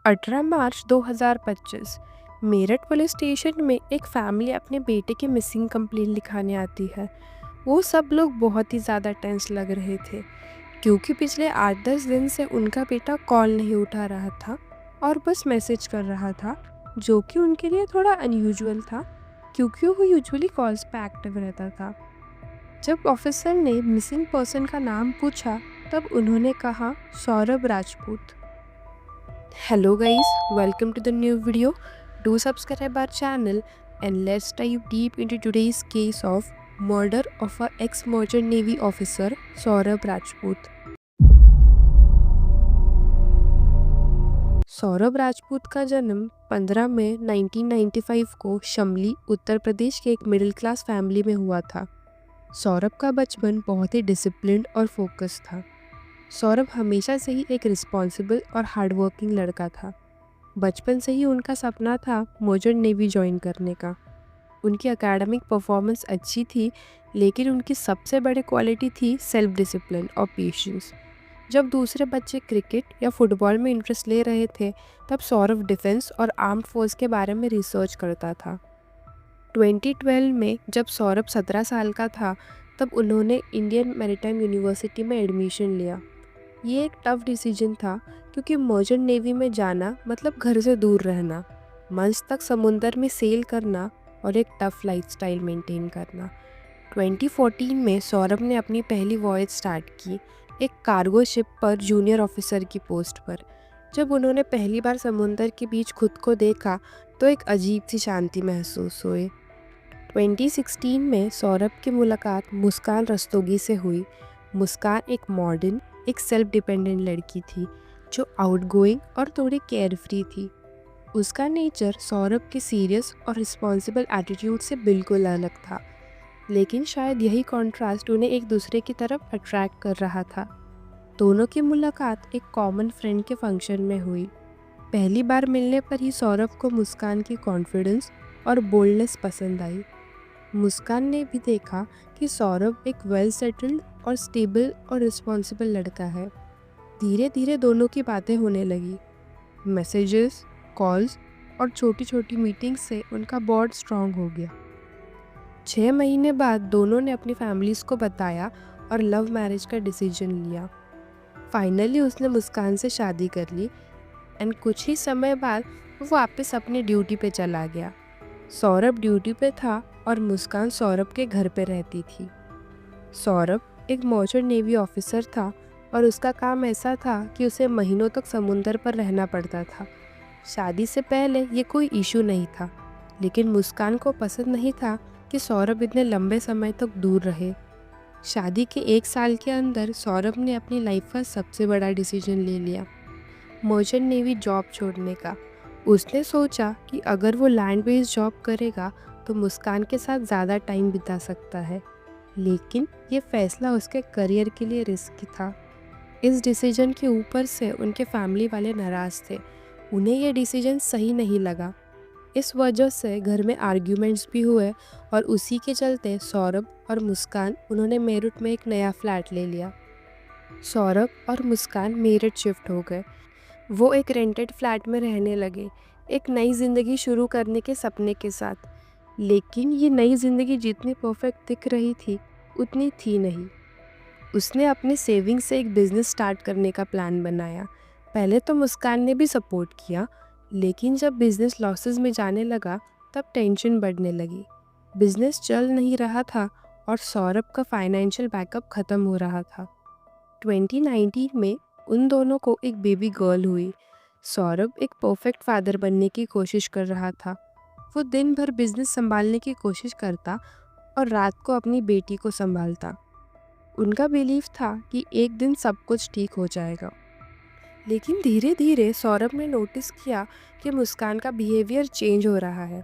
18 मार्च 2025 Meerut police station में एक family अपने बेटे की मिसिंग कंप्लेंट लिखाने आती है। वो सब लोग बहुत ही ज़्यादा टेंस लग रहे थे क्योंकि पिछले 8-10 दिन से उनका बेटा कॉल नहीं उठा रहा था और बस मैसेज कर रहा था, जो कि उनके लिए थोड़ा अनयूजुअल था क्योंकि वो यूजुअली कॉल्स पे एक्टिव रहता था। जब ऑफिसर ने मिसिंग पर्सन का नाम पूछा तब उन्होंने कहा Saurabh Rajput. Hello guys, welcome to the new video. Do subscribe our channel and let's dive deep into today's case of murder of our ex-merchant navy officer Saurabh Rajput. Saurabh Rajput का जन्म 15 मई 1995 को शमली, उत्तर प्रदेश के एक मिडिल क्लास फैमिली में हुआ था। सौरभ का बचपन बहुत ही डिसिप्लिन्ड और फोकस था। सौरभ हमेशा से ही एक रिस्पॉन्सिबल और हार्डवर्किंग लड़का था। बचपन से ही उनका सपना था मर्चेंट नेवी ज्वाइन करने का। उनकी एकेडमिक परफॉर्मेंस अच्छी थी, लेकिन उनकी सबसे बड़ी क्वालिटी थी सेल्फ डिसिप्लिन और पेशेंस। जब दूसरे बच्चे क्रिकेट या फुटबॉल में इंटरेस्ट ले रहे थे, तब सौरभ डिफेंस और आर्म्ड फोर्स के बारे में रिसर्च करता था। 2012 में जब सौरभ 17 साल का था, तब उन्होंने इंडियन मैरीटाइम यूनिवर्सिटी में एडमिशन लिया। ये एक टफ डिसीजन था क्योंकि मर्चेंट नेवी में जाना मतलब घर से दूर रहना, मंच तक समुंदर में सेल करना और एक टफ लाइफस्टाइल मेंटेन करना। 2014 में सौरभ ने अपनी पहली वॉयज स्टार्ट की, एक कार्गो शिप पर जूनियर ऑफिसर की पोस्ट पर। जब उन्होंने पहली बार समुंदर के बीच खुद को देखा तो एक अजीब सी शांति महसूस हुई। 2016 में सौरभ की मुलाकात मुस्कान रस्तोगी से हुई। मुस्कान एक मॉडर्न, एक सेल्फ डिपेंडेंट लड़की थी जो आउटगोइंग और थोड़ी केयरफ्री थी। उसका नेचर सौरभ के सीरियस और रिस्पॉन्सिबल एटीट्यूड से बिल्कुल अलग था, लेकिन शायद यही कॉन्ट्रास्ट उन्हें एक दूसरे की तरफ अट्रैक्ट कर रहा था। दोनों की मुलाकात एक कॉमन फ्रेंड के फंक्शन में हुई। पहली बार मिलने पर ही सौरभ को मुस्कान की कॉन्फिडेंस और बोल्डनेस पसंद आई। मुस्कान ने भी देखा कि सौरभ एक वेल सेटल्ड और स्टेबल और रिस्पॉन्सिबल लड़का है। धीरे धीरे दोनों की बातें होने लगी। मैसेजेस, कॉल्स और छोटी छोटी मीटिंग्स से उनका बॉन्ड स्ट्रांग हो गया। 6 महीने बाद दोनों ने अपनी फैमिलीज़ को बताया और लव मैरिज का डिसीजन लिया। फाइनली उसने मुस्कान से शादी कर ली एंड कुछ ही समय बाद वो वापस अपनी ड्यूटी पे चला गया। सौरभ ड्यूटी पे था और मुस्कान सौरभ के घर पे रहती थी। सौरभ एक मर्चेंट नेवी ऑफिसर था और उसका काम ऐसा था कि उसे महीनों तक समुंदर पर रहना पड़ता था। शादी से पहले ये कोई इशू नहीं था, लेकिन मुस्कान को पसंद नहीं था कि सौरभ इतने लंबे समय तक दूर रहे। शादी के 1 साल के अंदर सौरभ ने अपनी लाइफ का सबसे बड़ा डिसीजन ले लिया, मर्चेंट नेवी जॉब छोड़ने का। उसने सोचा कि अगर वो लैंड बेस्ड जॉब करेगा तो मुस्कान के साथ ज़्यादा टाइम बिता सकता है, लेकिन ये फैसला उसके करियर के लिए रिस्की था। इस डिसीजन के ऊपर से उनके फैमिली वाले नाराज़ थे। उन्हें यह डिसीजन सही नहीं लगा। इस वजह से घर में आर्ग्यूमेंट्स भी हुए और उसी के चलते सौरभ और मुस्कान उन्होंने मेरठ में एक नया फ्लैट ले लिया। सौरभ और मुस्कान मेरठ शिफ्ट हो गए। वो एक रेंटेड फ्लैट में रहने लगे, एक नई ज़िंदगी शुरू करने के सपने के साथ। लेकिन ये नई ज़िंदगी जितनी परफेक्ट दिख रही थी, उतनी थी नहीं। उसने अपनी सेविंग से एक बिज़नेस स्टार्ट करने का प्लान बनाया। पहले तो मुस्कान ने भी सपोर्ट किया, लेकिन जब बिज़नेस लॉसेस में जाने लगा, तब टेंशन बढ़ने लगी। बिज़नेस चल नहीं रहा था और सौरभ का फाइनेंशियल बैकअप ख़त्म हो रहा था। 2019 में उन दोनों को एक बेबी गर्ल हुई। सौरभ एक परफेक्ट फादर बनने की कोशिश कर रहा था। वो दिन भर बिजनेस संभालने की कोशिश करता और रात को अपनी बेटी को संभालता। उनका बिलीव था कि एक दिन सब कुछ ठीक हो जाएगा। लेकिन धीरे धीरे सौरभ ने नोटिस किया कि मुस्कान का बिहेवियर चेंज हो रहा है।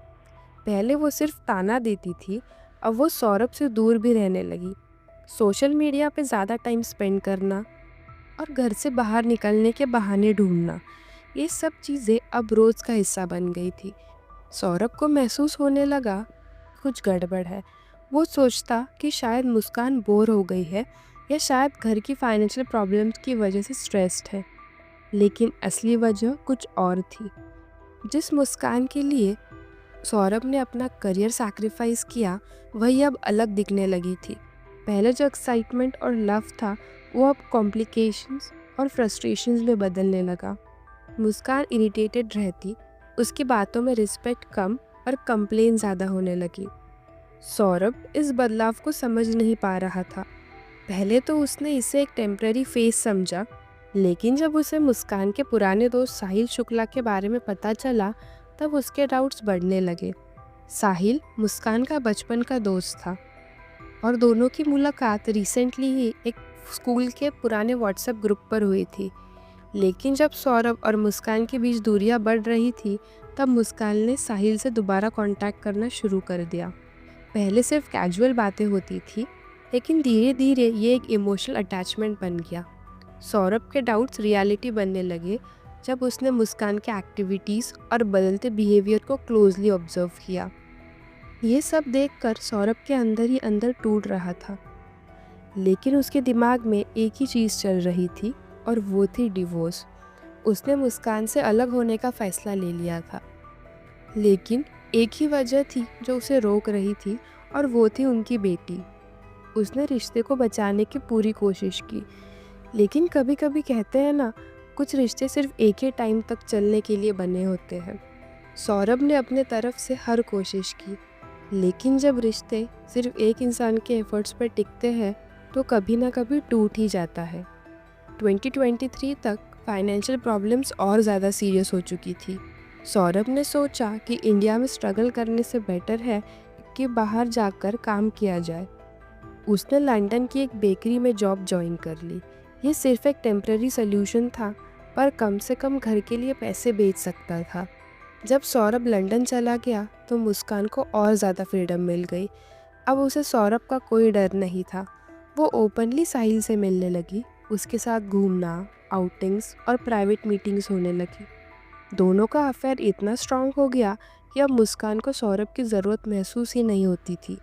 पहले वो सिर्फ ताना देती थी, अब वो सौरभ से दूर भी रहने लगी। सोशल मीडिया पे ज़्यादा टाइम स्पेंड करना और घर से बाहर निकलने के बहाने ढूंढना, ये सब चीज़ें अब रोज़ का हिस्सा बन गई थी। सौरभ को महसूस होने लगा कुछ गड़बड़ है। वो सोचता कि शायद मुस्कान बोर हो गई है या शायद घर की फाइनेंशियल प्रॉब्लम्स की वजह से स्ट्रेस्ड है। लेकिन असली वजह कुछ और थी। जिस मुस्कान के लिए सौरभ ने अपना करियर सैक्रिफाइस किया, वही अब अलग दिखने लगी थी। पहले जो एक्साइटमेंट और लव था, वो अब कॉम्प्लिकेशंस और फ्रस्ट्रेशंस में बदलने लगा। मुस्कान इरिटेटेड रहती, उसकी बातों में रिस्पेक्ट कम और कंप्लेन ज़्यादा होने लगी। सौरभ इस बदलाव को समझ नहीं पा रहा था। पहले तो उसने इसे एक टेम्पररी फेज समझा, लेकिन जब उसे मुस्कान के पुराने दोस्त साहिल शुक्ला के बारे में पता चला, तब उसके डाउट्स बढ़ने लगे। साहिल मुस्कान का बचपन का दोस्त था और दोनों की मुलाकात रिसेंटली ही एक स्कूल के पुराने व्हाट्सएप ग्रुप पर हुई थी। लेकिन जब सौरभ और मुस्कान के बीच दूरियां बढ़ रही थी, तब मुस्कान ने साहिल से दोबारा कांटेक्ट करना शुरू कर दिया। पहले सिर्फ कैजुअल बातें होती थी, लेकिन धीरे धीरे ये एक इमोशनल अटैचमेंट बन गया। सौरभ के डाउट्स रियलिटी बनने लगे जब उसने मुस्कान के एक्टिविटीज़ और बदलते बिहेवियर को क्लोजली ऑब्जर्व किया। ये सब देखकर सौरभ के अंदर ही अंदर टूट रहा था, लेकिन उसके दिमाग में एक ही चीज़ चल रही थी और वो थी डिवोर्स। उसने मुस्कान से अलग होने का फैसला ले लिया था, लेकिन एक ही वजह थी जो उसे रोक रही थी, और वो थी उनकी बेटी। उसने रिश्ते को बचाने की पूरी कोशिश की, लेकिन कभी कभी कहते हैं ना, कुछ रिश्ते सिर्फ एक ही टाइम तक चलने के लिए बने होते हैं। सौरभ ने अपने तरफ से हर कोशिश की, लेकिन जब रिश्ते सिर्फ एक इंसान के एफर्ट्स पर टिकते हैं, तो कभी ना कभी टूट ही जाता है। 2023 तक फाइनेंशियल प्रॉब्लम्स और ज़्यादा सीरियस हो चुकी थी। सौरभ ने सोचा कि इंडिया में स्ट्रगल करने से बेटर है कि बाहर जाकर काम किया जाए। उसने लंदन की एक बेकरी में जॉब ज्वाइन कर ली। ये सिर्फ एक टेम्पररी सोल्यूशन था, पर कम से कम घर के लिए पैसे बेच सकता था। जब सौरभ लंदन चला गया, तो मुस्कान को और ज़्यादा फ्रीडम मिल गई। अब उसे सौरभ का कोई डर नहीं था। वो ओपनली साहिल से मिलने लगी, उसके साथ घूमना, आउटिंग्स और प्राइवेट मीटिंग्स होने लगी। दोनों का अफेयर इतना स्ट्रांग हो गया कि अब मुस्कान को सौरभ की ज़रूरत महसूस ही नहीं होती थी।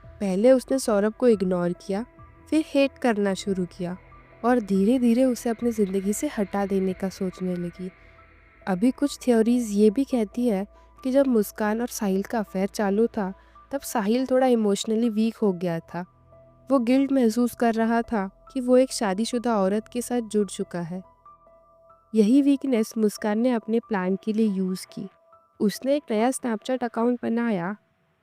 पहले उसने सौरभ को इग्नोर किया, फिर हेट करना शुरू किया, और धीरे धीरे उसे अपनी ज़िंदगी से हटा देने का सोचने लगी। अभी कुछ थ्योरीज ये भी कहती है कि जब मुस्कान और साहिल का अफेयर चालू था, तब साहिल थोड़ा इमोशनली वीक हो गया था। वो गिल्ट महसूस कर रहा था कि वो एक शादीशुदा औरत के साथ जुड़ चुका है। यही वीकनेस मुस्कान ने अपने प्लान के लिए यूज़ की। उसने एक नया स्नैपचैट अकाउंट बनाया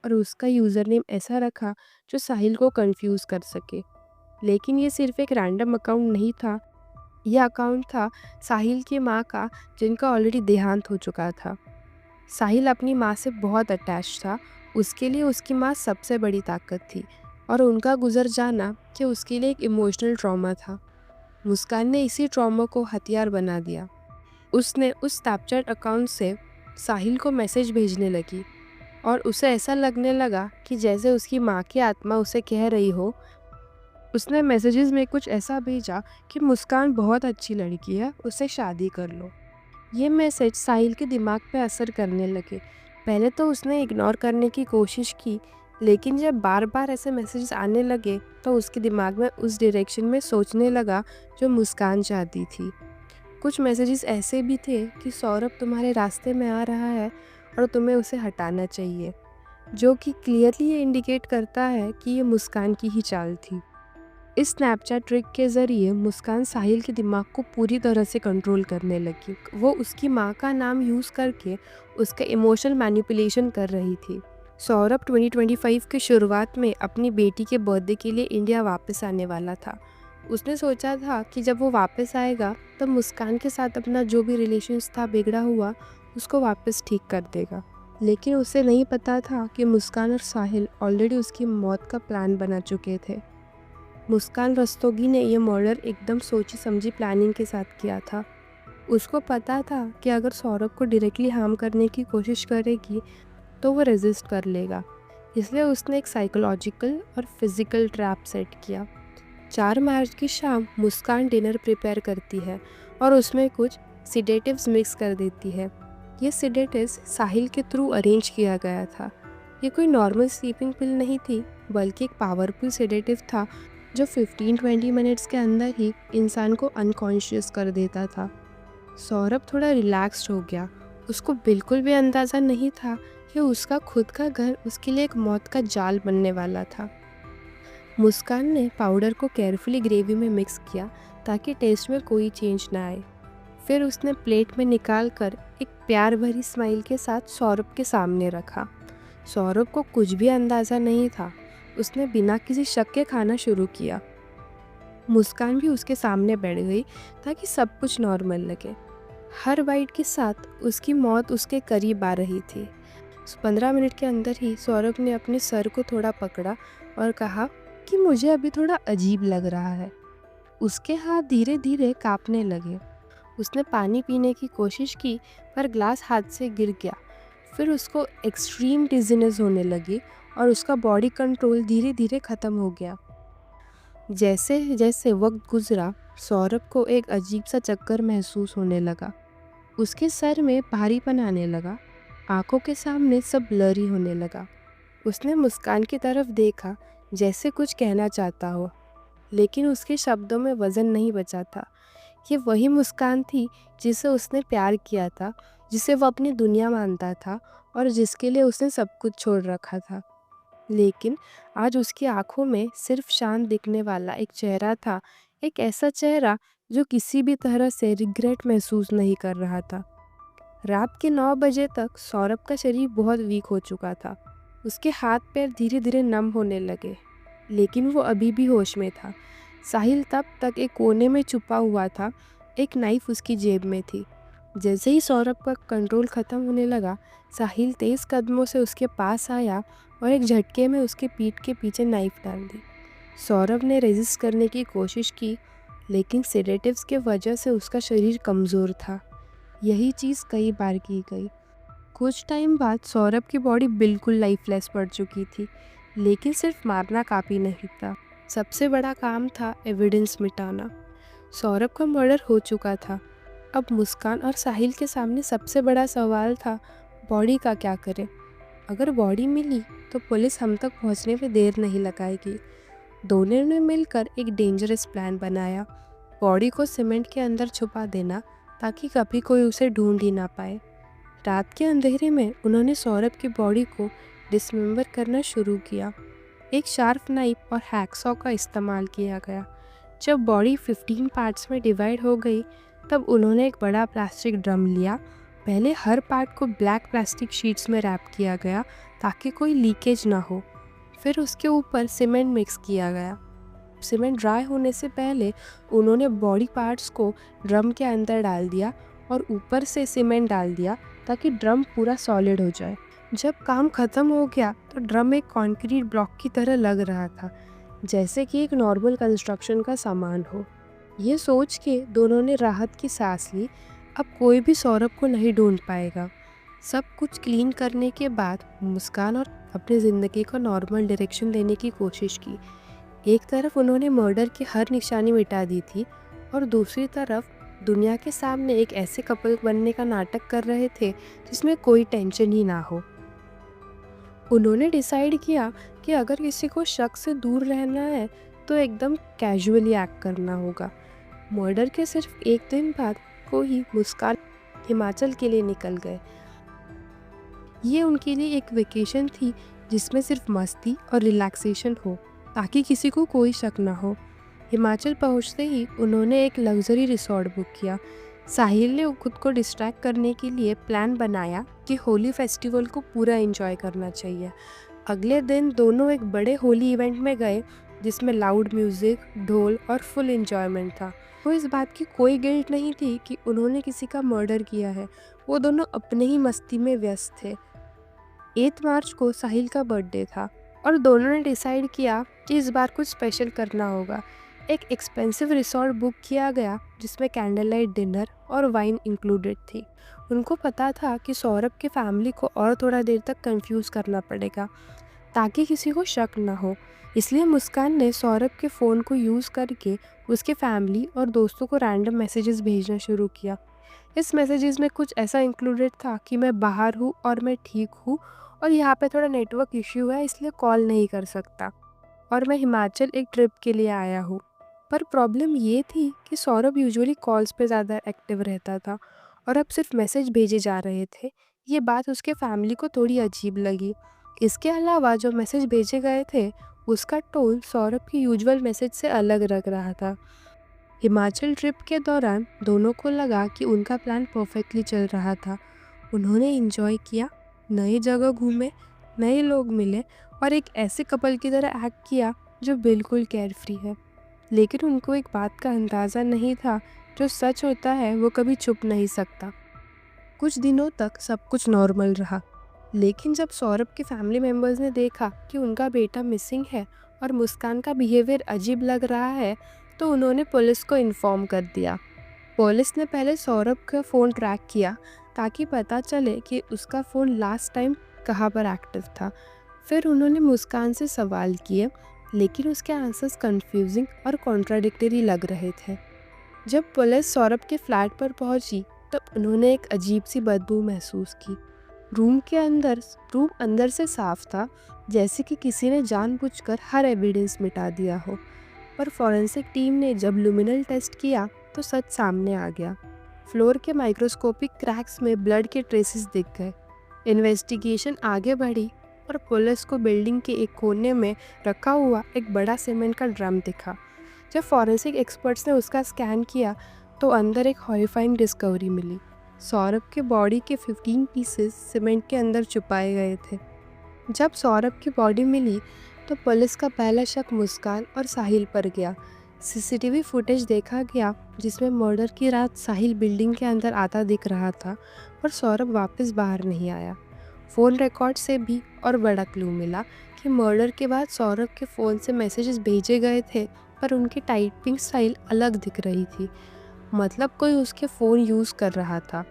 और उसका यूज़र नेम ऐसा रखा जो साहिल को कंफ्यूज कर सके। लेकिन ये सिर्फ एक रैंडम अकाउंट नहीं था, यह अकाउंट था साहिल की माँ का, जिनका ऑलरेडी देहांत हो चुका था। साहिल अपनी माँ से बहुत अटैच था। उसके लिए उसकी माँ सबसे बड़ी ताकत थी, और उनका गुजर जाना कि उसके लिए एक इमोशनल ट्रॉमा था। मुस्कान ने इसी ट्रॉमा को हथियार बना दिया। उसने उस स्नैपचैट अकाउंट से साहिल को मैसेज भेजने लगी, और उसे ऐसा लगने लगा कि जैसे उसकी माँ की आत्मा उसे कह रही हो। उसने मैसेजेस में कुछ ऐसा भेजा कि मुस्कान बहुत अच्छी लड़की है, उससे शादी कर लो। ये मैसेज साहिल के दिमाग पे असर करने लगे। पहले तो उसने इग्नोर करने की कोशिश की, लेकिन जब बार बार ऐसे मैसेजेस आने लगे, तो उसके दिमाग में उस डायरेक्शन में सोचने लगा जो मुस्कान चाहती थी। कुछ मैसेजेस ऐसे भी थे कि सौरभ तुम्हारे रास्ते में आ रहा है और तुम्हें उसे हटाना चाहिए, जो कि क्लियरली ये इंडिकेट करता है कि ये मुस्कान की ही चाल थी। इस स्नैपचैट ट्रिक के ज़रिए मुस्कान साहिल के दिमाग को पूरी तरह से कंट्रोल करने लगी। वो उसकी माँ का नाम यूज़ करके उसका इमोशनल मैनिपुलेशन कर रही थी। सौरभ 2025 की शुरुआत में अपनी बेटी के बर्थडे के लिए इंडिया वापस आने वाला था। उसने सोचा था कि जब वो वापस आएगा, तब मुस्कान के साथ अपना जो भी रिलेशंस था बिगड़ा हुआ, उसको वापस ठीक कर देगा। लेकिन उसे नहीं पता था कि मुस्कान और साहिल ऑलरेडी उसकी मौत का प्लान बना चुके थे। मुस्कान रस्तोगी ने यह मर्डर एकदम सोची समझी प्लानिंग के साथ किया था। उसको पता था कि अगर सौरभ को डायरेक्टली हार्म करने की कोशिश करेगी, तो वो रेजिस्ट कर लेगा। इसलिए उसने एक साइकोलॉजिकल और फिज़िकल ट्रैप सेट किया। 4 मार्च की शाम मुस्कान डिनर प्रिपेयर करती है और उसमें कुछ सिडेटिव्स मिक्स कर देती है। ये सिडेटिव्स साहिल के थ्रू अरेंज किया गया था। ये कोई नॉर्मल स्लीपिंग पिल नहीं थी, बल्कि एक पावरफुल सिडेटिव था जो 15-20 मिनट्स के अंदर ही इंसान को अनकॉन्शियस कर देता था। सौरभ थोड़ा रिलैक्स्ड हो गया। उसको बिल्कुल भी अंदाज़ा नहीं था कि उसका खुद का घर उसके लिए एक मौत का जाल बनने वाला था। मुस्कान ने पाउडर को केयरफुली ग्रेवी में मिक्स किया ताकि टेस्ट में कोई चेंज ना आए। फिर उसने प्लेट में निकाल कर एक प्यार भरी स्माइल के साथ सौरभ के सामने रखा। सौरभ को कुछ भी अंदाज़ा नहीं था। उसने बिना किसी शक के खाना शुरू किया। मुस्कान भी उसके सामने बैठ गई ताकि सब कुछ नॉर्मल लगे। हर बाइट के साथ उसकी मौत उसके करीब आ रही थी। 15 मिनट के अंदर ही सौरभ ने अपने सर को थोड़ा पकड़ा और कहा कि मुझे अभी थोड़ा अजीब लग रहा है। उसके हाथ धीरे धीरे कांपने लगे। उसने पानी पीने की कोशिश की पर ग्लास हाथ से गिर गया। फिर उसको एक्सट्रीम डिजीनेस होने लगी और उसका बॉडी कंट्रोल धीरे धीरे ख़त्म हो गया। जैसे जैसे वक्त गुजरा, सौरभ को एक अजीब सा चक्कर महसूस होने लगा। उसके सर में भारीपन आने लगा। आंखों के सामने सब ब्लरी होने लगा। उसने मुस्कान की तरफ देखा जैसे कुछ कहना चाहता हो, लेकिन उसके शब्दों में वज़न नहीं बचा था। ये वही मुस्कान थी जिसे उसने प्यार किया था, जिसे वो अपनी दुनिया मानता था और जिसके लिए उसने सब कुछ छोड़ रखा था। लेकिन आज उसकी आंखों में सिर्फ शांत दिखने वाला एक चेहरा था, एक ऐसा चेहरा जो किसी भी तरह से रिग्रेट महसूस नहीं कर रहा था। रात के 9 बजे तक सौरभ का शरीर बहुत वीक हो चुका था। उसके हाथ पैर धीरे धीरे नम होने लगे, लेकिन वो अभी भी होश में था। साहिल तब तक एक कोने में छुपा हुआ था। एक नाइफ उसकी जेब में थी। जैसे ही सौरभ का कंट्रोल ख़त्म होने लगा, साहिल तेज़ कदमों से उसके पास आया और एक झटके में उसके पीठ के पीछे नाइफ डाल दी। सौरभ ने रेजिस्ट करने की कोशिश की, लेकिन सेडेटिव्स के वजह से उसका शरीर कमज़ोर था। यही चीज़ कई बार की गई। कुछ टाइम बाद सौरभ की बॉडी बिल्कुल लाइफलेस पड़ चुकी थी, लेकिन सिर्फ मारना काफ़ी नहीं था। सबसे बड़ा काम था एविडेंस मिटाना। सौरभ का मर्डर हो चुका था। अब मुस्कान और साहिल के सामने सबसे बड़ा सवाल था, बॉडी का क्या करें? अगर बॉडी मिली तो पुलिस हम तक पहुंचने में देर नहीं लगाएगी। दोनों ने मिलकर एक डेंजरस प्लान बनाया। बॉडी को सीमेंट के अंदर छुपा देना ताकि कभी कोई उसे ढूंढ ही ना पाए। रात के अंधेरे में उन्होंने सौरभ की बॉडी को डिसमेंबर करना शुरू किया। एक शार्प नाइफ और हैक्सॉ का इस्तेमाल किया गया। जब बॉडी 15 पार्ट्स में डिवाइड हो गई, तब उन्होंने एक बड़ा प्लास्टिक ड्रम लिया। पहले हर पार्ट को ब्लैक प्लास्टिक शीट्स में रैप किया गया ताकि कोई लीकेज ना हो। फिर उसके ऊपर सीमेंट मिक्स किया गया। सीमेंट ड्राई होने से पहले उन्होंने बॉडी पार्ट्स को ड्रम के अंदर डाल दिया और ऊपर से सीमेंट डाल दिया ताकि ड्रम पूरा सॉलिड हो जाए। जब काम ख़त्म हो गया तो ड्रम एक कंक्रीट ब्लॉक की तरह लग रहा था, जैसे कि एक नॉर्मल कंस्ट्रक्शन का सामान हो। ये सोच के दोनों ने राहत की सांस ली। अब कोई भी सौरभ को नहीं ढूंढ पाएगा। सब कुछ क्लीन करने के बाद मुस्कान और अपनी ज़िंदगी को नॉर्मल डायरेक्शन देने की कोशिश की। एक तरफ उन्होंने मर्डर की हर निशानी मिटा दी थी और दूसरी तरफ दुनिया के सामने एक ऐसे कपल बनने का नाटक कर रहे थे जिसमें कोई टेंशन ही ना हो। उन्होंने डिसाइड किया कि अगर किसी को शक से दूर रहना है तो एकदम कैजुअली एक्ट करना होगा। मर्डर के सिर्फ एक दिन बाद को ही मुस्कान हिमाचल के लिए निकल गए। ये उनके लिए एक वेकेशन थी जिसमें सिर्फ मस्ती और रिलैक्सेशन हो, ताकि किसी को कोई शक ना हो। हिमाचल पहुंचते ही उन्होंने एक लग्जरी रिसॉर्ट बुक किया। साहिल ने खुद को डिस्ट्रैक्ट करने के लिए प्लान बनाया कि होली फेस्टिवल को पूरा एंजॉय करना चाहिए। अगले दिन दोनों एक बड़े होली इवेंट में गए जिसमें लाउड म्यूज़िक, ढोल और फुल एंजॉयमेंट था। वो इस बात की कोई गिल्ट नहीं थी कि उन्होंने किसी का मर्डर किया है। वो दोनों अपने ही मस्ती में व्यस्त थे। 8 मार्च को साहिल का बर्थडे था और दोनों ने डिसाइड किया कि इस बार कुछ स्पेशल करना होगा। एक एक्सपेंसिव रिसॉर्ट बुक किया गया जिसमें कैंडल लाइट डिनर और वाइन इंक्लूडेड थी। उनको पता था कि सौरभ की फैमिली को और थोड़ा देर तक कंफ्यूज करना पड़ेगा ताकि किसी को शक ना हो। इसलिए मुस्कान ने सौरभ के फ़ोन को यूज़ करके उसके फैमिली और दोस्तों को रैंडम मैसेजेस भेजना शुरू किया। इस मैसेजेस में कुछ ऐसा इंक्लूडेड था कि मैं बाहर हूँ और मैं ठीक हूँ और यहाँ पे थोड़ा नेटवर्क इश्यू है इसलिए कॉल नहीं कर सकता, और मैं हिमाचल एक ट्रिप के लिए आया हूँ। पर प्रॉब्लम ये थी कि सौरभ यूजुअली कॉल्स पे ज़्यादा एक्टिव रहता था और अब सिर्फ मैसेज भेजे जा रहे थे। ये बात उसके फैमिली को थोड़ी अजीब लगी। इसके अलावा जो मैसेज भेजे गए थे उसका टोन सौरभ के यूजुअल मैसेज से अलग लग रहा था। हिमाचल ट्रिप के दौरान दोनों को लगा कि उनका प्लान परफेक्टली चल रहा था। उन्होंने एंजॉय किया, नई जगह घूमे, नए लोग मिले और एक ऐसे कपल की तरह एक्ट किया जो बिल्कुल केयर फ्री है। लेकिन उनको एक बात का अंदाज़ा नहीं था, जो सच होता है वो कभी छुप नहीं सकता। कुछ दिनों तक सब कुछ नॉर्मल रहा, लेकिन जब सौरभ के फैमिली मेम्बर्स ने देखा कि उनका बेटा मिसिंग है और मुस्कान का बिहेवियर अजीब लग रहा है, तो उन्होंने पुलिस को इन्फॉर्म कर दिया। पुलिस ने पहले सौरभ का फ़ोन ट्रैक किया ताकि पता चले कि उसका फ़ोन लास्ट टाइम कहाँ पर एक्टिव था। फिर उन्होंने मुस्कान से सवाल किए, लेकिन उसके आंसर्स कंफ्यूजिंग और कॉन्ट्राडिक्टरी लग रहे थे। जब पुलिस सौरभ के फ्लैट पर पहुंची, तब उन्होंने एक अजीब सी बदबू महसूस की। रूम अंदर से साफ था, जैसे कि किसी ने जानबूझकर हर एविडेंस मिटा दिया हो। पर फॉरेंसिक टीम ने जब लुमिनल टेस्ट किया तो सच सामने आ गया। फ्लोर के माइक्रोस्कोपिक क्रैक्स में ब्लड के ट्रेसेस दिख गए। इन्वेस्टिगेशन आगे बढ़ी और पुलिस को बिल्डिंग के एक कोने में रखा हुआ एक बड़ा सीमेंट का ड्रम दिखा। जब फॉरेंसिक एक्सपर्ट्स ने उसका स्कैन किया तो अंदर एक हॉरिफाइंग डिस्कवरी मिली। सौरभ के बॉडी के 15 पीसेस सीमेंट के अंदर छुपाए गए थे। जब सौरभ की बॉडी मिली तो पुलिस का पहला शक मुस्कान और साहिल पर गया। सीसीटीवी फुटेज देखा गया जिसमें मर्डर की रात साहिल बिल्डिंग के अंदर आता दिख रहा था और सौरभ वापस बाहर नहीं आया। फ़ोन रिकॉर्ड से भी और बड़ा क्लू मिला कि मर्डर के बाद सौरभ के फ़ोन से मैसेजेस भेजे गए थे, पर उनकी टाइपिंग स्टाइल अलग दिख रही थी। मतलब कोई उसके फ़ोन यूज़ कर रहा था।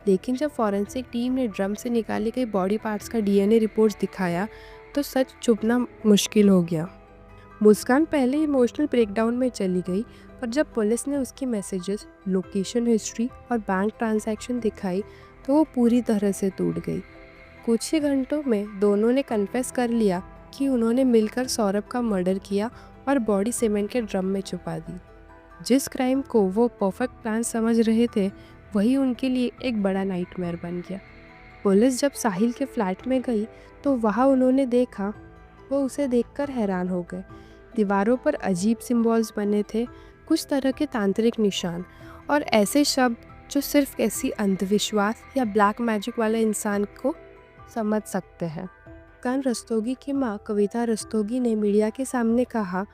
लेकिन जब फॉरेंसिक टीम ने ड्रम से निकाली गई बॉडी पार्ट्स का डीएनए रिपोर्ट्स दिखाया तो सच छुपना मुश्किल हो गया। मुस्कान पहले इमोशनल ब्रेकडाउन में चली गई, पर जब पुलिस ने उसकी मैसेजेस, लोकेशन हिस्ट्री और बैंक ट्रांजैक्शन दिखाई तो वो पूरी तरह से टूट गई। कुछ ही घंटों में दोनों ने कन्फेस कर लिया कि उन्होंने मिलकर सौरभ का मर्डर किया और बॉडी सीमेंट के ड्रम में छुपा दी। जिस क्राइम को वो परफेक्ट प्लान समझ रहे थे, वही उनके लिए एक बड़ा नाइटमेयर बन गया। पुलिस जब साहिल के फ्लैट में गई तो वहाँ उन्होंने देखा, वो उसे देखकर हैरान हो गए। दीवारों पर अजीब सिंबल्स बने थे, कुछ तरह के तांत्रिक निशान और ऐसे शब्द जो सिर्फ ऐसी अंधविश्वास या ब्लैक मैजिक वाले इंसान को समझ सकते हैं। मुस्कान रस्तोगी की माँ कविता रस्तोगी ने मीडिया के सामने कहा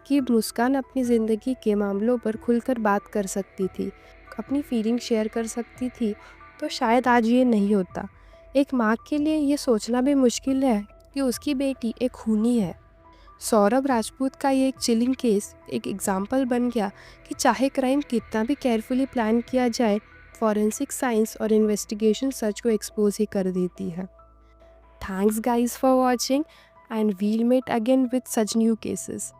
कि मुस्कान अपनी ज़िंदगी के मामलों पर खुलकर बात कर सकती थी, अपनी फीलिंग शेयर कर सकती थी, तो शायद आज ये नहीं होता। एक माँ के लिए ये सोचना भी मुश्किल है कि उसकी बेटी एक खूनी है। सौरभ राजपूत का ये एक चिलिंग केस एक एग्जाम्पल बन गया कि चाहे क्राइम कितना भी केयरफुली प्लान किया जाए, फॉरेंसिक साइंस और इन्वेस्टिगेशन सच को एक्सपोज ही कर देती है। Thanks guys for watching and we'll meet again with such new cases.